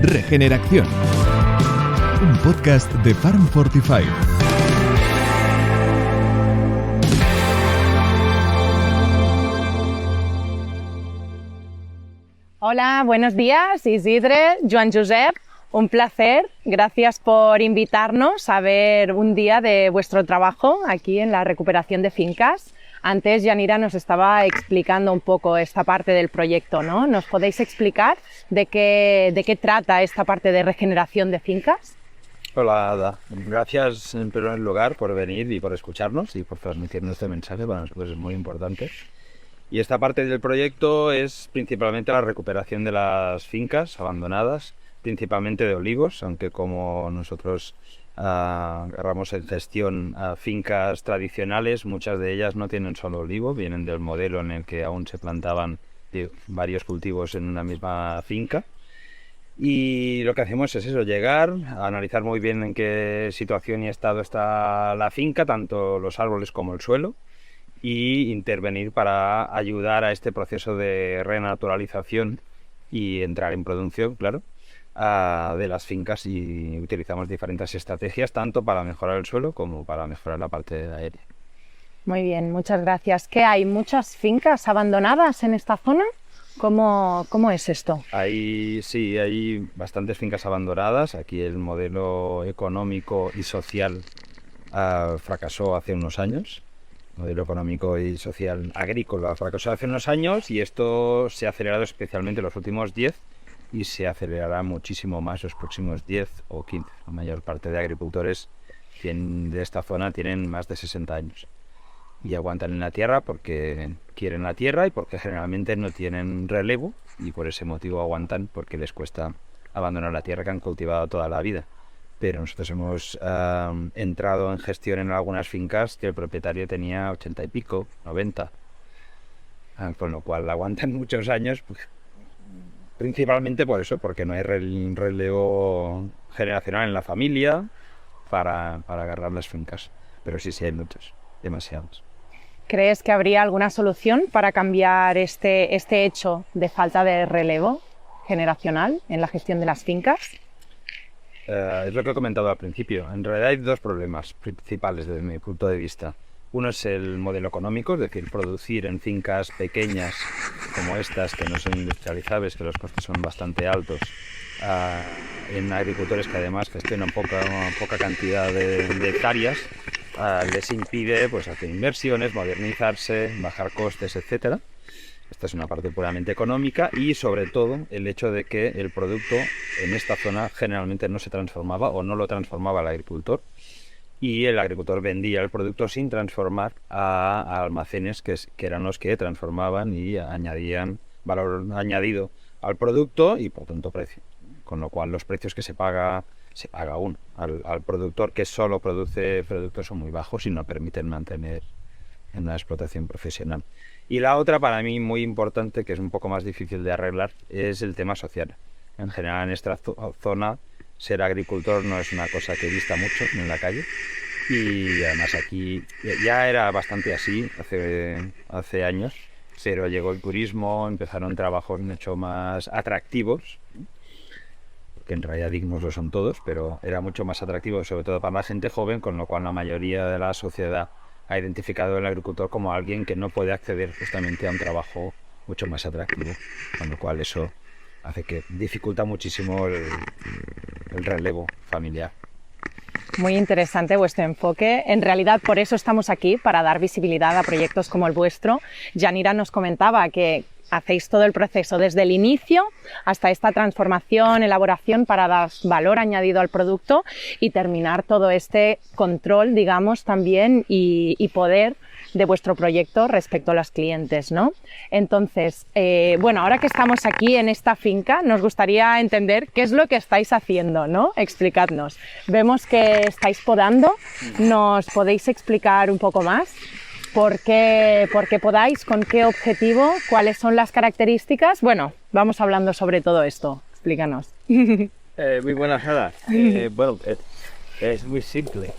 Regeneración, un podcast de Farm 45. Hola, buenos días, Isidre, Joan Josep, un placer. Gracias por invitarnos a ver un día de vuestro trabajo aquí en la recuperación de fincas. Antes Yanira nos estaba explicando un poco esta parte del proyecto, ¿no? ¿Nos podéis explicar de qué trata esta parte de regeneración de fincas? Hola, Ada. Gracias en primer lugar por venir y por escucharnos y por transmitirnos este mensaje, para nosotros es muy importante. Y esta parte del proyecto es principalmente la recuperación de las fincas abandonadas, principalmente de olivos, aunque como nosotros agarramos en gestión a fincas tradicionales, muchas de ellas no tienen solo olivo, vienen del modelo en el que aún se plantaban varios cultivos en una misma finca. Y lo que hacemos es eso, llegar a analizar muy bien en qué situación y estado está la finca, tanto los árboles como el suelo, y intervenir para ayudar a este proceso de renaturalización y entrar en producción, claro, de las fincas, y utilizamos diferentes estrategias tanto para mejorar el suelo como para mejorar la parte aérea. Muy bien, muchas gracias. ¿Qué hay? ¿Muchas fincas abandonadas en esta zona? ¿Cómo es esto? Sí, hay bastantes fincas abandonadas. Aquí el modelo económico y social fracasó hace unos años. El modelo económico y social agrícola fracasó hace unos años, y esto se ha acelerado especialmente en los últimos 10 y se acelerará muchísimo más los próximos 10 o 15. La mayor parte de agricultores de esta zona tienen más de 60 años y aguantan en la tierra porque quieren la tierra y porque generalmente no tienen relevo, y por ese motivo aguantan, porque les cuesta abandonar la tierra que han cultivado toda la vida. Pero nosotros hemos entrado en gestión en algunas fincas que el propietario tenía 80 y pico, 90, con lo cual aguantan muchos años, pues, principalmente por eso, porque no hay relevo generacional en la familia para agarrar las fincas. Pero sí hay muchos, demasiados. ¿Crees que habría alguna solución para cambiar este hecho de falta de relevo generacional en la gestión de las fincas? Es lo que he comentado al principio. En realidad hay dos problemas principales desde mi punto de vista. Uno es el modelo económico, es decir, producir en fincas pequeñas como estas, que no son industrializables, que los costes son bastante altos, en agricultores que además gestionan poca cantidad de hectáreas, les impide pues hacer inversiones, modernizarse, bajar costes, etcétera. Esta es una parte puramente económica, y sobre todo el hecho de que el producto en esta zona generalmente no se transformaba o no lo transformaba el agricultor, y el agricultor vendía el producto sin transformar a almacenes que eran los que transformaban y añadían valor añadido al producto y por tanto precio. Con lo cual los precios que se paga aún al productor que solo produce productos son muy bajos y no permiten mantener en una explotación profesional. Y la otra, para mí muy importante, que es un poco más difícil de arreglar, es el tema social. En general en esta zona ser agricultor no es una cosa que vista mucho en la calle, y además aquí ya era bastante así hace años, pero llegó el turismo, empezaron trabajos mucho más atractivos, que en realidad dignos lo son todos, pero era mucho más atractivo, sobre todo para la gente joven, con lo cual la mayoría de la sociedad ha identificado al agricultor como alguien que no puede acceder justamente a un trabajo mucho más atractivo, con lo cual eso hace que dificulta muchísimo el relevo familiar. Muy interesante vuestro enfoque. En realidad, por eso estamos aquí, para dar visibilidad a proyectos como el vuestro. Yanira nos comentaba que hacéis todo el proceso desde el inicio hasta esta transformación, elaboración, para dar valor añadido al producto y terminar todo este control, digamos, también y poder de vuestro proyecto respecto a los clientes, ¿no? Entonces, bueno, ahora que estamos aquí en esta finca, nos gustaría entender qué es lo que estáis haciendo, ¿no? Explicadnos. Vemos que estáis podando. ¿Nos podéis explicar un poco más? ¿Por qué podáis? ¿Con qué objetivo? ¿Cuáles son las características? Bueno, vamos hablando sobre todo esto. Explícanos. Muy buenas, Ada. Bueno, es muy simple.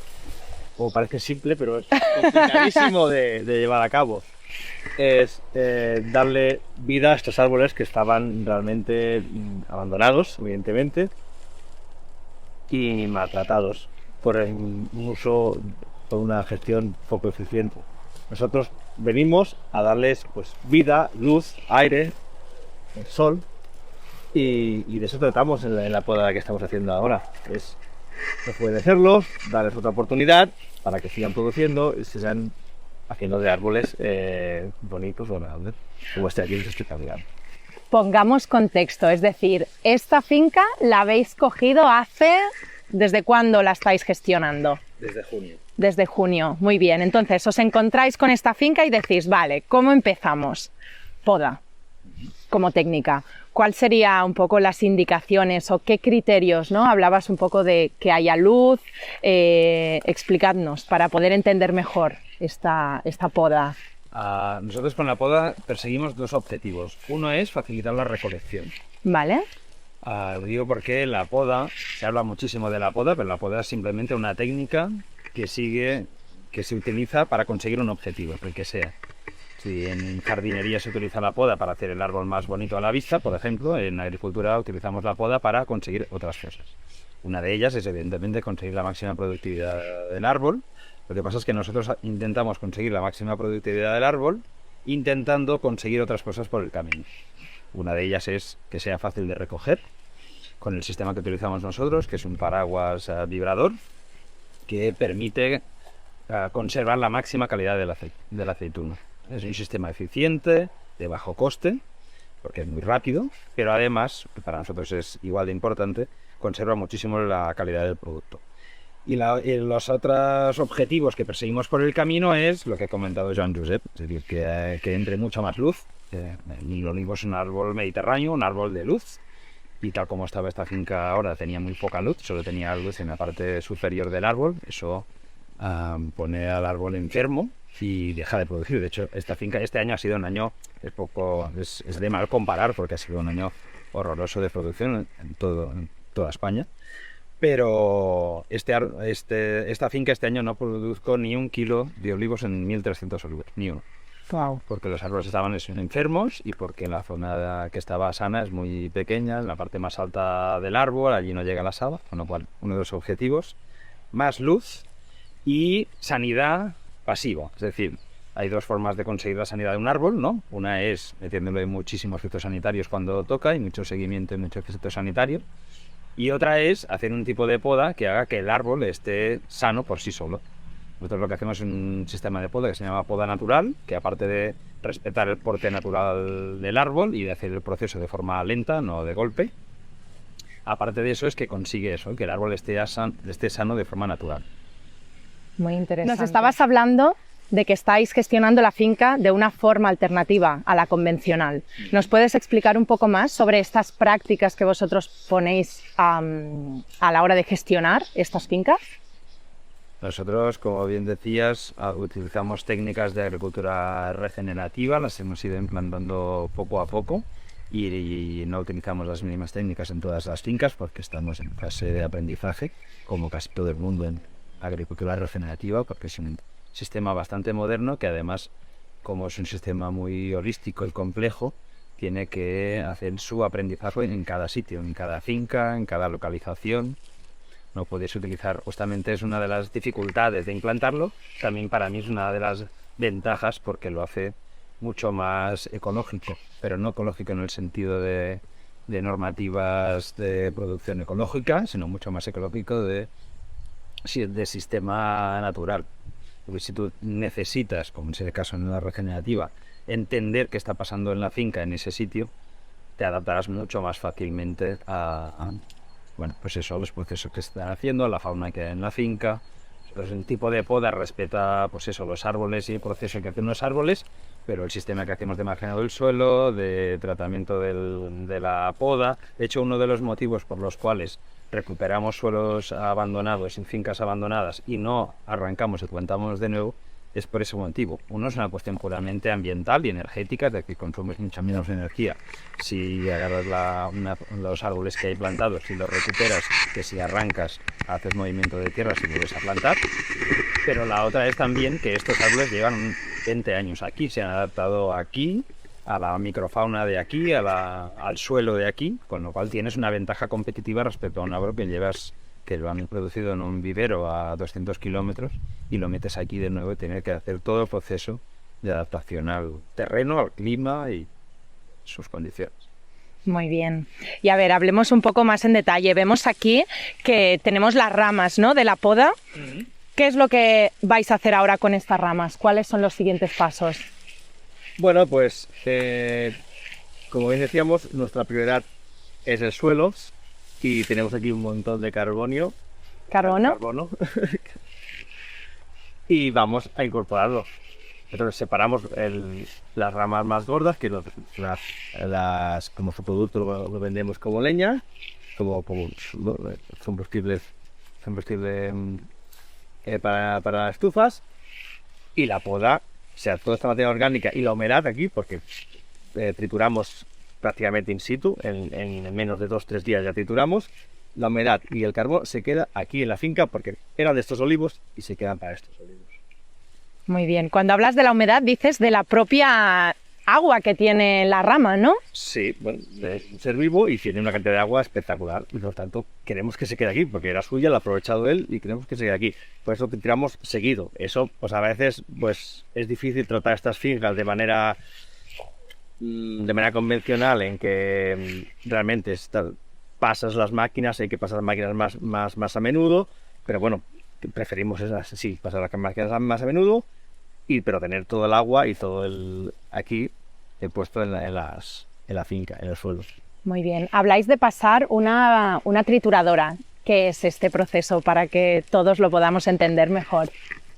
O parece simple, pero es complicadísimo de llevar a cabo. es darle vida a estos árboles que estaban realmente abandonados, evidentemente, y maltratados por un uso, por una gestión poco eficiente. Nosotros venimos a darles pues vida, luz, aire, sol, y de eso tratamos en la poda que estamos haciendo ahora. Es rejuvenecerlos, darles otra oportunidad para que sigan produciendo y se sean haciendo de árboles bonitos o grandes, como este aquí que os estoy explicando. Pongamos contexto, es decir, esta finca la habéis cogido ¿desde cuándo la estáis gestionando? Desde junio. Desde junio, muy bien. Entonces, os encontráis con esta finca y decís, vale, ¿cómo empezamos? Poda, como técnica. ¿Cuál sería un poco las indicaciones o qué criterios, ¿no? Hablabas un poco de que haya luz, explicadnos para poder entender mejor esta poda. Nosotros con la poda perseguimos dos objetivos. Uno es facilitar la recolección. ¿Vale? Lo digo porque la poda, se habla muchísimo de la poda, pero la poda es simplemente una técnica que se utiliza para conseguir un objetivo, el que sea. Si en jardinería se utiliza la poda para hacer el árbol más bonito a la vista, por ejemplo, en agricultura utilizamos la poda para conseguir otras cosas. Una de ellas es evidentemente conseguir la máxima productividad del árbol. Lo que pasa es que nosotros intentamos conseguir la máxima productividad del árbol intentando conseguir otras cosas por el camino. Una de ellas es que sea fácil de recoger con el sistema que utilizamos nosotros, que es un paraguas vibrador que permite conservar la máxima calidad de la aceituna. Es un sistema eficiente, de bajo coste, porque es muy rápido, pero además, que para nosotros es igual de importante, conserva muchísimo la calidad del producto. Y los otros objetivos que perseguimos por el camino es lo que ha comentado Joan Josep, es decir, que entre mucha más luz. El olivo es un árbol mediterráneo, un árbol de luz, y tal como estaba esta finca ahora tenía muy poca luz, solo tenía luz en la parte superior del árbol. Eso pone al árbol enfermo y deja de producir. De hecho, esta finca este año ha sido un año, es de mal comparar porque ha sido un año horroroso de producción en toda España. Pero esta finca este año no produjo ni 1 kilo de olivos en 1.300 olivos, ni uno. Wow. Porque los árboles estaban enfermos y porque la zona que estaba sana es muy pequeña, en la parte más alta del árbol, allí no llega la saba, con lo cual uno de los objetivos, más luz y sanidad pasiva. Es decir, hay dos formas de conseguir la sanidad de un árbol, ¿no? Una es metiéndole muchísimos fitosanitarios cuando toca y mucho seguimiento y mucho fitosanitario. Y otra es hacer un tipo de poda que haga que el árbol esté sano por sí solo. Nosotros lo que hacemos es un sistema de poda que se llama poda natural, que aparte de respetar el porte natural del árbol y de hacer el proceso de forma lenta, no de golpe, aparte de eso es que consigue eso, que el árbol esté sano de forma natural. Muy interesante. Nos estabas hablando de que estáis gestionando la finca de una forma alternativa a la convencional. ¿Nos puedes explicar un poco más sobre estas prácticas que vosotros ponéis a la hora de gestionar estas fincas? Nosotros, como bien decías, utilizamos técnicas de agricultura regenerativa, las hemos ido implantando poco a poco y no utilizamos las mismas técnicas en todas las fincas porque estamos en fase de aprendizaje, como casi todo el mundo en agricultura regenerativa, porque es un sistema bastante moderno que además, como es un sistema muy holístico y complejo, tiene que hacer su aprendizaje en cada sitio, en cada finca, en cada localización. No puedes utilizar, justamente es una de las dificultades de implantarlo, también para mí es una de las ventajas porque lo hace mucho más ecológico, pero no ecológico en el sentido de normativas de producción ecológica, sino mucho más ecológico de sistema natural. Porque si tú necesitas, como es el caso en la regenerativa, entender qué está pasando en la finca, en ese sitio, te adaptarás mucho más fácilmente a pues eso, los procesos que se están haciendo, la fauna que hay en la finca. Pues el tipo de poda respeta, pues eso, los árboles y el proceso que hacen los árboles, pero el sistema que hacemos de marginado del suelo, de tratamiento de la poda. De hecho, uno de los motivos por los cuales recuperamos suelos abandonados en fincas abandonadas y no arrancamos y plantamos de nuevo es por ese motivo. Uno es una cuestión puramente ambiental y energética, es decir, consumes mucha menos energía si agarras los árboles que hay plantados y los recuperas, que si arrancas, haces movimiento de tierra y vuelves a plantar. Pero la otra es también que estos árboles llevan 20 años aquí, se han adaptado aquí, a la microfauna de aquí, al suelo de aquí, con lo cual tienes una ventaja competitiva respecto a un árbol que lo han producido en un vivero a 200 kilómetros y lo metes aquí de nuevo y tienes que hacer todo el proceso de adaptación al terreno, al clima y sus condiciones. Muy bien. Y a ver, hablemos un poco más en detalle. Vemos aquí que tenemos las ramas, ¿no?, de la poda. ¿Qué es lo que vais a hacer ahora con estas ramas? ¿Cuáles son los siguientes pasos? Bueno, pues como bien decíamos, nuestra prioridad es el suelo y tenemos aquí un montón de carbono. Y vamos a incorporarlo. Entonces separamos las ramas más gordas, que como su producto lo vendemos como leña, como combustible para estufas, y la poda, o sea, toda esta materia orgánica y la humedad aquí, porque trituramos prácticamente in situ, en menos de 2-3 días ya trituramos, la humedad y el carbón se queda aquí en la finca porque eran de estos olivos y se quedan para estos olivos. Muy bien. Cuando hablas de la humedad dices de la propia agua que tiene la rama, ¿no? Sí, bueno, es un ser vivo y tiene una cantidad de agua espectacular. Por lo tanto, queremos que se quede aquí, porque era suya, la ha aprovechado él y queremos que se quede aquí. Por eso tiramos seguido. Eso, pues a veces, pues es difícil tratar estas fincas de manera convencional, en que realmente pasas las máquinas, hay que pasar las máquinas más a menudo, pero bueno, preferimos pasar las máquinas más a menudo, pero tener todo el agua y todo aquí puesto en la finca, en el suelo. Muy bien. Habláis de pasar una trituradora. ¿Qué es este proceso para que todos lo podamos entender mejor?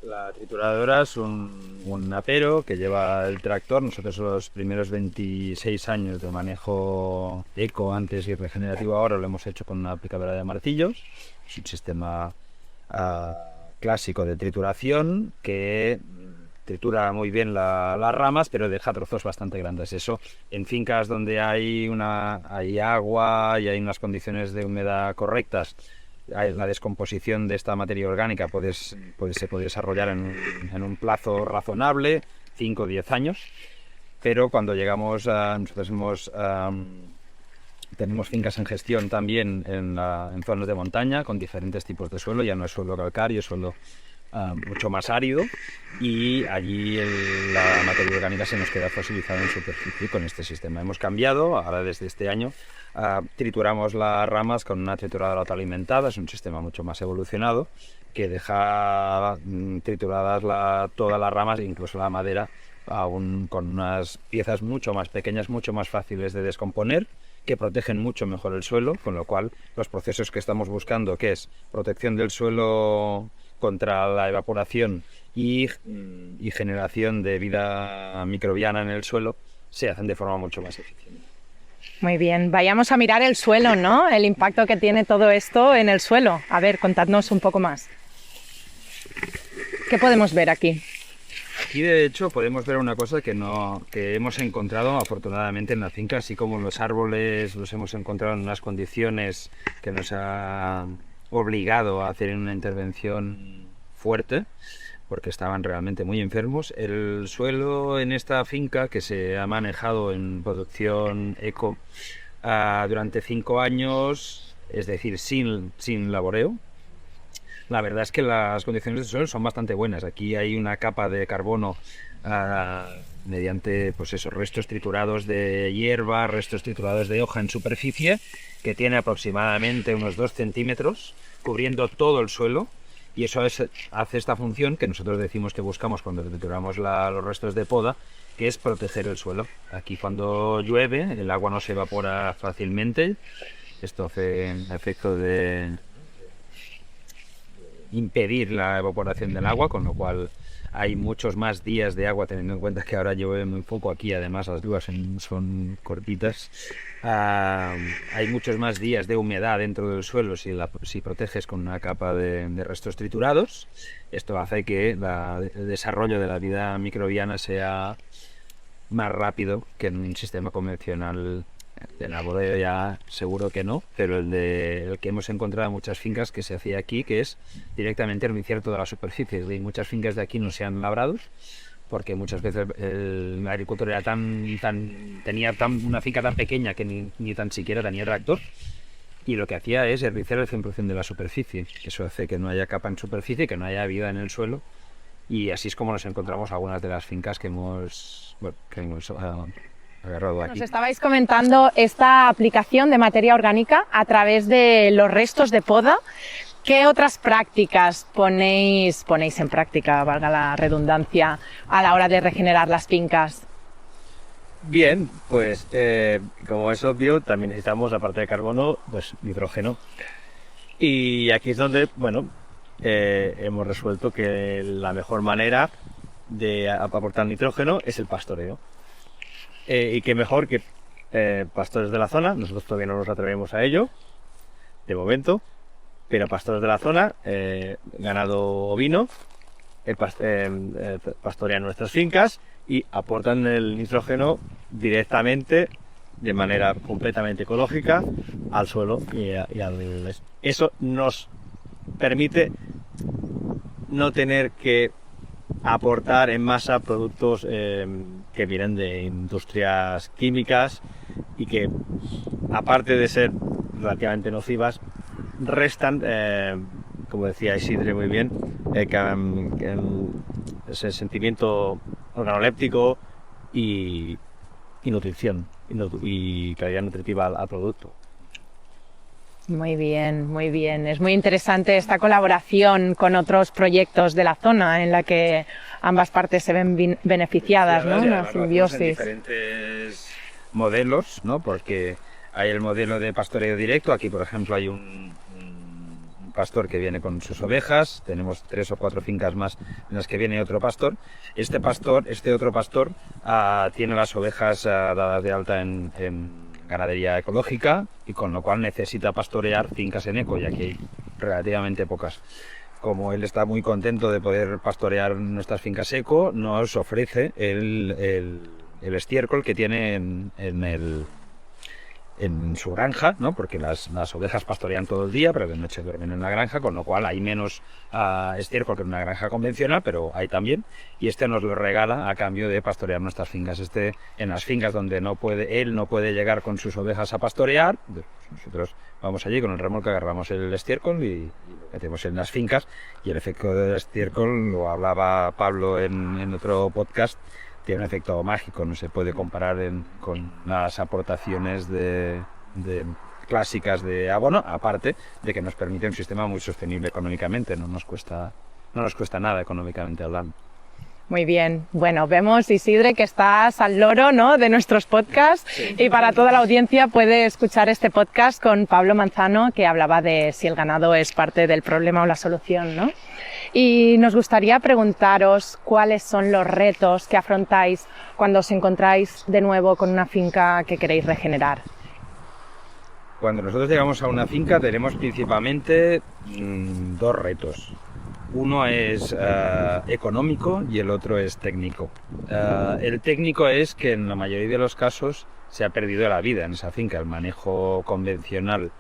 La trituradora es un apero que lleva el tractor. Nosotros los primeros 26 años de manejo eco antes y regenerativo ahora lo hemos hecho con una aplicadora de martillos. Es un sistema clásico de trituración que tritura muy bien las ramas, pero deja trozos bastante grandes. Eso en fincas donde hay agua y hay unas condiciones de humedad correctas, la descomposición de esta materia orgánica se puede desarrollar en un plazo razonable, 5 o 10 años, pero cuando llegamos nosotros tenemos fincas en gestión también en zonas de montaña con diferentes tipos de suelo, ya no es suelo calcáreo, es suelo mucho más árido, y allí la materia orgánica se nos queda fosilizada en superficie. Con este sistema hemos cambiado, ahora desde este año trituramos las ramas con una trituradora autoalimentada. Es un sistema mucho más evolucionado que deja trituradas todas las ramas, incluso la madera, aún con unas piezas mucho más pequeñas, mucho más fáciles de descomponer, que protegen mucho mejor el suelo, con lo cual los procesos que estamos buscando, que es protección del suelo contra la evaporación y generación de vida microbiana en el suelo, se hacen de forma mucho más eficiente. Muy bien, vayamos a mirar el suelo, ¿no? El impacto que tiene todo esto en el suelo. A ver, contadnos un poco más. ¿Qué podemos ver aquí? Aquí, de hecho, podemos ver una cosa que hemos encontrado afortunadamente en la finca, así como los árboles los hemos encontrado en unas condiciones que nos han obligado a hacer una intervención fuerte, porque estaban realmente muy enfermos. El suelo en esta finca, que se ha manejado en producción eco durante 5 años, es decir, sin laboreo, la verdad es que las condiciones del suelo son bastante buenas. Aquí hay una capa de carbono mediante restos triturados de hierba, restos triturados de hoja en superficie, que tiene aproximadamente unos 2 centímetros cubriendo todo el suelo, y eso hace esta función que nosotros decimos que buscamos cuando trituramos los restos de poda, que es proteger el suelo. Aquí cuando llueve el agua no se evapora fácilmente. Esto hace efecto de impedir la evaporación del agua, con lo cual hay muchos más días de agua, teniendo en cuenta que ahora llueve muy poco aquí, además las lluvias son cortitas. Hay muchos más días de humedad dentro del suelo si proteges con una capa de restos triturados. Esto hace que el desarrollo de la vida microbiana sea más rápido que en un sistema convencional. De laboreo ya seguro que no, pero el que hemos encontrado en muchas fincas que se hacía aquí, que es directamente herbiciar toda la superficie. Y muchas fincas de aquí no se han labrado porque muchas veces el agricultor tenía una finca tan pequeña que ni tan siquiera tenía tractor, y lo que hacía es herbiciar el 100% de la superficie. Eso hace que no haya capa en superficie, que no haya vida en el suelo, y así es como nos encontramos algunas de las fincas que hemos agarrado aquí. Nos estabais comentando esta aplicación de materia orgánica a través de los restos de poda. ¿Qué otras prácticas ponéis en práctica, valga la redundancia, a la hora de regenerar las fincas? Bien, pues como es obvio, también necesitamos, aparte de carbono, pues nitrógeno. Y aquí es donde, hemos resuelto que la mejor manera de aportar nitrógeno es el pastoreo. Y qué mejor que pastores de la zona. Nosotros todavía no nos atrevemos a ello, de momento, pero pastores de la zona, ganado ovino, pastorean nuestras fincas y aportan el nitrógeno directamente, de manera completamente ecológica, al suelo Eso nos permite no tener que aportar en masa productos que vienen de industrias químicas y que, aparte de ser relativamente nocivas, restan, como decía Isidre muy bien, ese sentimiento organoléptico y nutrición y calidad nutritiva al producto. Muy bien, muy bien. Es muy interesante esta colaboración con otros proyectos de la zona en la que ambas partes se ven beneficiadas, ¿no? Una simbiosis. Diferentes modelos, ¿no? Porque hay el modelo de pastoreo directo. Aquí, por ejemplo, hay un pastor que viene con sus ovejas. Tenemos 3 o 4 fincas más en las que viene otro pastor. Este otro pastor, tiene las ovejas dadas de alta en ganadería ecológica, y con lo cual necesita pastorear fincas en eco, ya que hay relativamente pocas. Como él está muy contento de poder pastorear nuestras fincas eco, nos ofrece el estiércol que tiene en su granja, ¿no? Porque las ovejas pastorean todo el día, pero de noche duermen en la granja, con lo cual hay menos estiércol que en una granja convencional, pero hay también, y nos lo regala a cambio de pastorear nuestras fincas. En las fincas donde él no puede llegar con sus ovejas a pastorear, nosotros vamos allí con el remolque, agarramos el estiércol y lo metemos en las fincas, y el efecto del estiércol, lo hablaba Pablo en otro podcast, tiene un efecto mágico, no se puede comparar con las aportaciones clásicas de abono, aparte de que nos permite un sistema muy sostenible económicamente, no nos cuesta nada económicamente hablando. Muy bien. Bueno, vemos, Isidre, que estás al loro, ¿no?, de nuestros podcasts, sí. Y para toda la audiencia puede escuchar este podcast con Pablo Manzano, que hablaba de si el ganado es parte del problema o la solución, ¿no? Y nos gustaría preguntaros cuáles son los retos que afrontáis cuando os encontráis de nuevo con una finca que queréis regenerar. Cuando nosotros llegamos a una finca tenemos principalmente 2 retos. Uno es económico y el otro es técnico. El técnico es que en la mayoría de los casos se ha perdido la vida en esa finca. El manejo convencional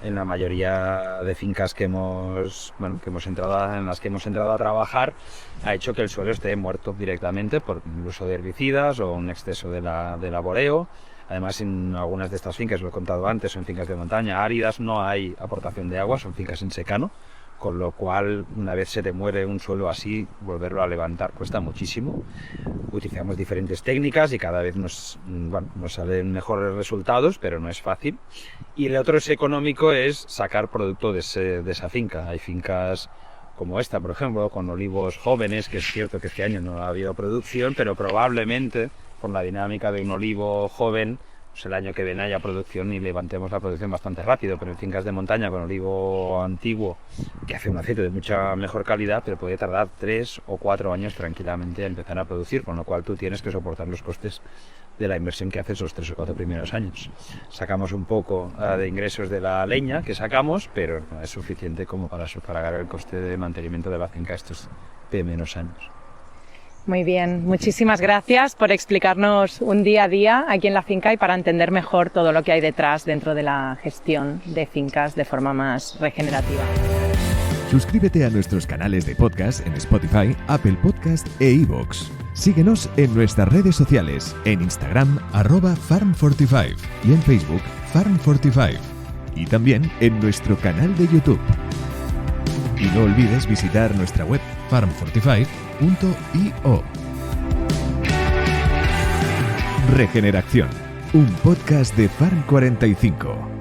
en la mayoría de fincas en las que hemos entrado a trabajar ha hecho que el suelo esté muerto directamente por el uso de herbicidas o un exceso de laboreo. Además, en algunas de estas fincas, lo he contado antes, son fincas de montaña áridas, no hay aportación de agua, son fincas en secano, con lo cual una vez se te muere un suelo así, volverlo a levantar cuesta muchísimo. Utilizamos diferentes técnicas y cada vez nos salen mejores resultados, pero no es fácil. Y el otro es económico, es sacar producto de esa finca. Hay fincas como esta, por ejemplo, con olivos jóvenes, que es cierto que este año no ha habido producción, pero probablemente por la dinámica de un olivo joven pues el año que viene haya producción y levantemos la producción bastante rápido, pero en fincas de montaña con olivo antiguo, que hace un aceite de mucha mejor calidad, pero puede tardar 3 o 4 años tranquilamente a empezar a producir, con lo cual tú tienes que soportar los costes de la inversión que haces los 3 o 4 primeros años. Sacamos un poco de ingresos de la leña que sacamos, pero no es suficiente como para sufragar el coste de mantenimiento de la finca estos menos años. Muy bien, muchísimas gracias por explicarnos un día a día aquí en la finca y para entender mejor todo lo que hay detrás dentro de la gestión de fincas de forma más regenerativa. Suscríbete a nuestros canales de podcast en Spotify, Apple Podcast e iVoox. Síguenos en nuestras redes sociales, en Instagram @farm45 y en Facebook Farm45 y también en nuestro canal de YouTube. Y no olvides visitar nuestra web farm45.io. Regeneración, un podcast de Farm45.